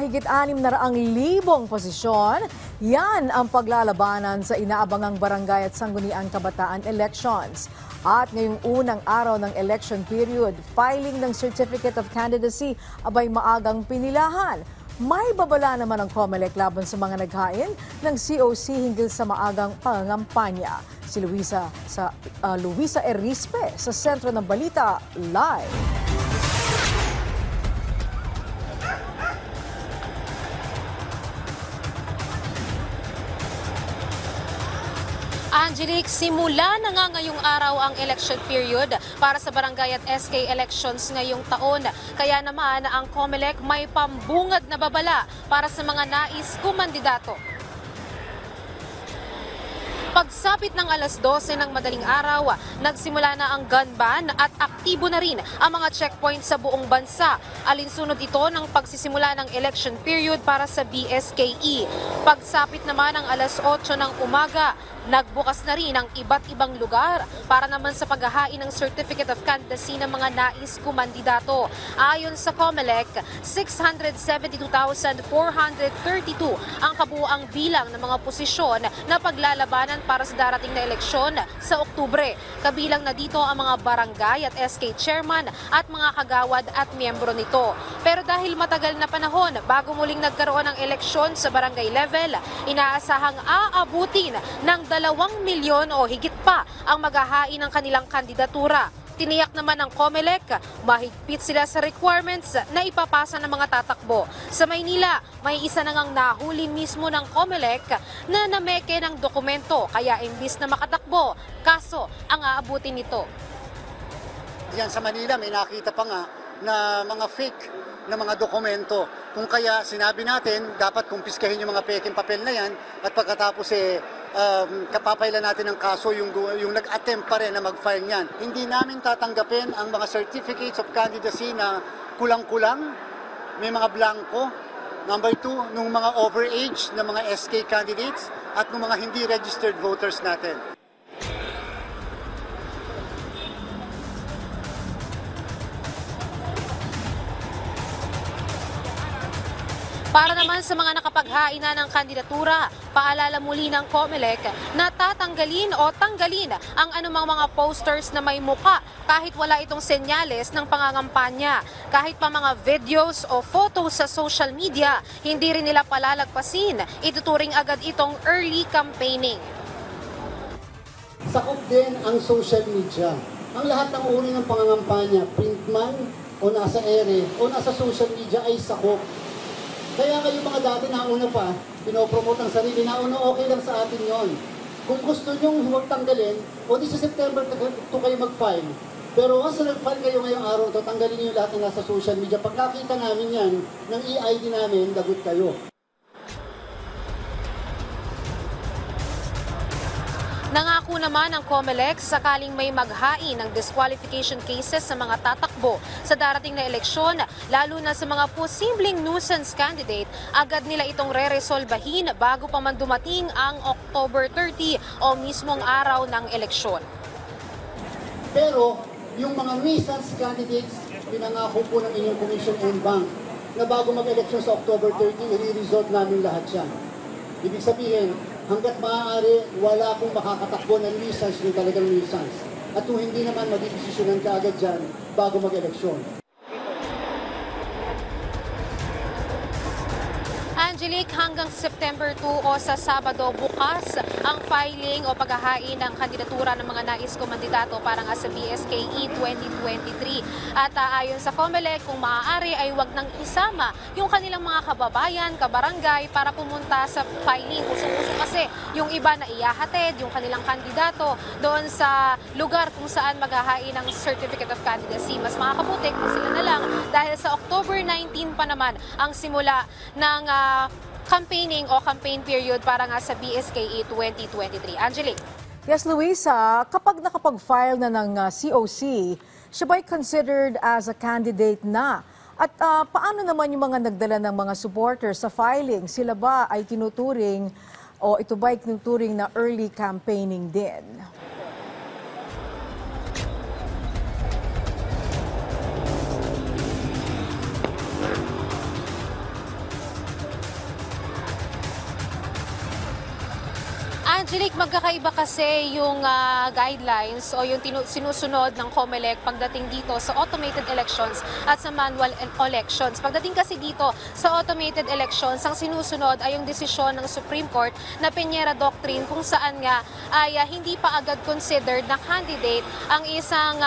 higit 600,000 posisyon, yan ang paglalabanan sa inaabangang barangay at sangguniang kabataan elections. At ngayong unang araw ng election period, filing ng Certificate of Candidacy abay maagang pinilahan. May babala naman ang COMELEC laban sa mga naghain ng COC hinggil sa maagang pangangampanya. Si Luisa Erispe sa Sentro ng Balita, live. Angelique, simula na nga ngayong araw ang election period para sa barangay at SK elections ngayong taon. Kaya naman ang COMELEC may pambungad na babala para sa mga nais kumandidato. Pagsapit ng alas 12 ng madaling araw, nagsimula na ang gun ban at aktibo na rin ang mga checkpoints sa buong bansa. Alinsunod ito ng pagsisimula ng election period para sa BSKE. Pagsapit naman ng alas 8 ng umaga, nagbukas na rin ang iba't ibang lugar para naman sa paghahain ng Certificate of Candidacy ng mga nais kumandidato. Ayon sa COMELEC, 672,432 ang kabuuang bilang ng mga posisyon na paglalabanan para sa darating na eleksyon sa Oktubre. Kabilang na dito ang mga barangay at SK chairman at mga kagawad at miyembro nito. Pero dahil matagal na panahon bago muling nagkaroon ng eleksyon sa barangay level, inaasahang aabutin ng 2 milyon o higit pa ang maghahain ng kanilang kandidatura. Tiniyak naman ng COMELEC, mahigpit sila sa requirements na ipapasa ng mga tatakbo. Sa Maynila, may isa na ngang nahuli mismo ng COMELEC na nameke ng dokumento, kaya imbis na makatakbo, kaso ang aabutin nito. Yan sa Manila, may nakita pa nga na mga fake na mga dokumento. Kung kaya sinabi natin, dapat kumpiskahin yung mga peking papel na yan at pagkatapos kapapailan natin ng kaso yung nag-attempt pa rin na mag-file niyan. Hindi namin tatanggapin ang mga certificates of candidacy na kulang-kulang, may mga blanco. Number 2, nung mga overage na mga SK candidates at nung mga hindi registered voters natin. Para naman sa mga nakapaghain na ng kandidatura, paalala muli ng COMELEC na tatanggalin o tanggalin ang anumang mga posters na may muka kahit wala itong senyales ng pangangampanya. Kahit pa mga videos o photos sa social media, hindi rin nila palalagpasin. Ituturing agad itong early campaigning. Sakop din ang social media. Ang lahat ng uri ng pangangampanya, print man o nasa ere o nasa social media ay sakop. Kaya kayo mga dati nauna pa, pinopromote ang sarili, nauna okay lang sa atin yon. Kung gusto nyo huwag tanggalin, o di sa September to kayo mag-file. Pero once na nag-file kayo ngayong araw to, tanggalin nyo lahat na nasa social media. Pag nakita namin yan, ng EID namin, lagot kayo. Nangako naman ang COMELEC sakaling may maghain ng disqualification cases sa mga tatakbo sa darating na eleksyon, lalo na sa mga posibleng nuisance candidate, agad nila itong re-resolbahin bago pa man dumating ang October 30 o mismong araw ng eleksyon. Pero yung mga nuisance candidates, pinangako po ng inyong Commission on Bank na bago mag-eleksyon sa October 30, i-resolve namin lahat yan. Ibig sabihin, hanggat maaari, wala akong makakatakbo ng nuisance yung talagang nuisance. At kung hindi naman, magdidesisyonan ka agad dyan bago mag-eleksyon. Angelique, hanggang September 2 o sa Sabado bukas ang filing o paghahain ng kandidatura ng mga nais kumandidato para nga sa BSKE 2023. At ayon sa COMELEC, kung maaari ay wag nang isama yung kanilang mga kababayan, kabarangay para pumunta sa filing. Usong-uso kasi yung iba na iyahatid, yung kanilang kandidato doon sa lugar kung saan maghahain ng Certificate of Candidacy. Mas makakabuti kung sila na lang dahil sa October 19 pa naman ang simula ng campaigning o campaign period para nga sa BSKE 2023. Angelique. Yes, Luisa, kapag nakapag-file na ng COC, siya ba'y considered as a candidate na? At paano naman yung mga nagdala ng mga supporters sa filing? Sila ba ay tinuturing o ito ba ay tinuturing na early campaigning din? Angelique, magkakaiba kasi yung guidelines o yung sinusunod ng COMELEC pagdating dito sa automated elections at sa manual elections. Pagdating kasi dito sa automated elections, ang sinusunod ay yung desisyon ng Supreme Court na Peñera Doctrine kung saan nga ay hindi pa agad considered na candidate ang isang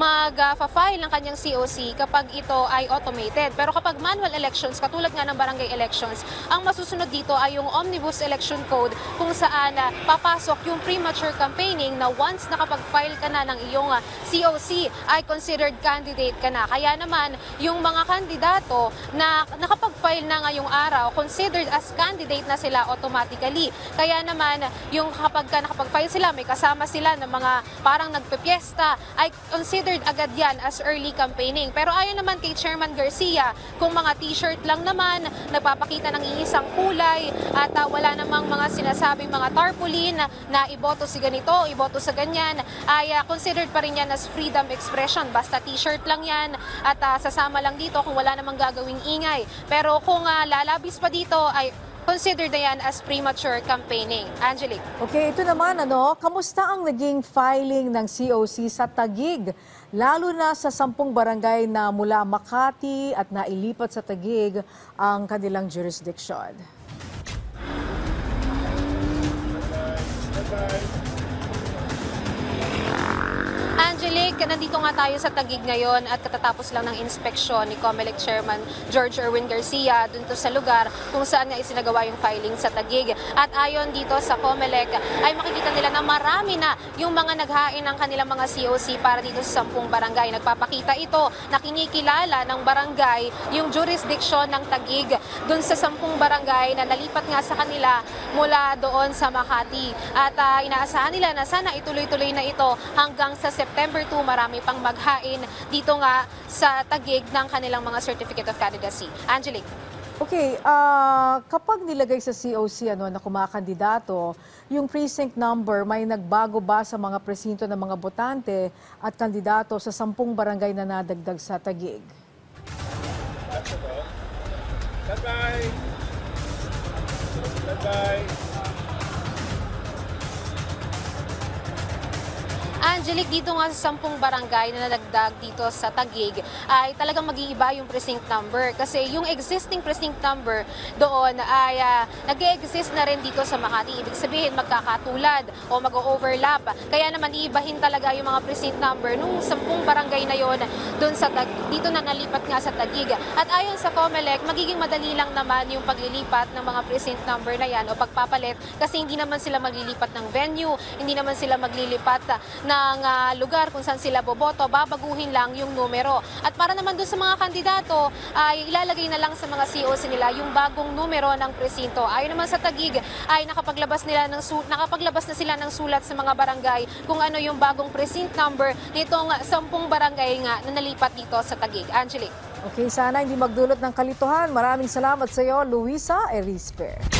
mag-file ng kanyang COC kapag ito ay automated. Pero kapag manual elections, katulad nga ng barangay elections, ang masusunod dito ay yung Omnibus Election Code kung saan papasok yung premature campaigning na once nakapag-file ka na ng iyong COC ay considered candidate ka na. Kaya naman yung mga kandidato na nakapag-file na ngayong araw, considered as candidate na sila automatically. Kaya naman yung kapag nakapag-file sila, may kasama sila ng mga parang nagpepiesta, ay considered agad yan as early campaigning. Pero ayon naman kay Chairman Garcia, kung mga t-shirt lang naman, nagpapakita ng iisang kulay at wala namang mga sinasabing mga tarpaulin na iboto si ganito, iboto sa ganyan, ay considered pa rin yan as freedom expression. Basta t-shirt lang yan at sasama lang dito kung wala namang gagawing ingay. Pero kung lalabis pa dito ay considered na yan as premature campaigning. Angelique. Okay, ito naman, kamusta ang naging filing ng COC sa Taguig? Lalo na sa 10 barangay na mula Makati at nailipat sa Taguig ang kanilang jurisdiction. Angelique, nandito nga tayo sa Taguig ngayon at katatapos lang ng inspeksyon ni COMELEC Chairman George Erwin Garcia dun to sa lugar kung saan nga isinagawa yung filing sa Taguig. At ayon dito sa COMELEC ay makikita nila na marami na yung mga naghain ng kanilang mga COC para dito sa 10 barangay. Nagpapakita ito na kinikilala ng barangay yung jurisdiction ng Taguig dun sa 10 barangay na nalipat nga sa kanila mula doon sa Makati. At inaasahan nila na sana ituloy-tuloy na ito hanggang sa September 2, marami pang maghain dito nga sa Taguig ng kanilang mga Certificate of Candidacy. Angelique. Okay, kapag nilagay sa COC na kumakandidato, yung precinct number, may nagbago ba sa mga presinto ng mga botante at kandidato sa 10 barangay na nadagdag sa Taguig? Bye-bye! Bye-bye! Angelique, dito nga sa 10 barangay na nadagdag dito sa Taguig ay talagang mag-iiba yung precinct number. Kasi yung existing precinct number doon ay nag-exist na rin dito sa Makati. Ibig sabihin magkakatulad o mag-overlap. Kaya naman iibahin talaga yung mga precinct number nung 10 barangay na yon doon sa dito na nalipat nga sa Taguig. At ayon sa COMELEC, magiging madali lang naman yung paglilipat ng mga precinct number na yan o pagpapalit kasi hindi naman sila maglilipat ng venue, hindi naman sila maglilipat ng lugar kung saan sila boboto, babaguhin lang yung numero. At para naman doon sa mga kandidato, ay ilalagay na lang sa mga COC nila yung bagong numero ng presinto. Ayon naman sa Taguig, ay nakapaglabas na sila ng sulat sa mga barangay kung ano yung bagong precinct number nitong 10 barangay nga na nalipat dito sa Taguig. Angelique. Okay, sana hindi magdulot ng kalituhan. Maraming salamat sa iyo, Luisa Erisper.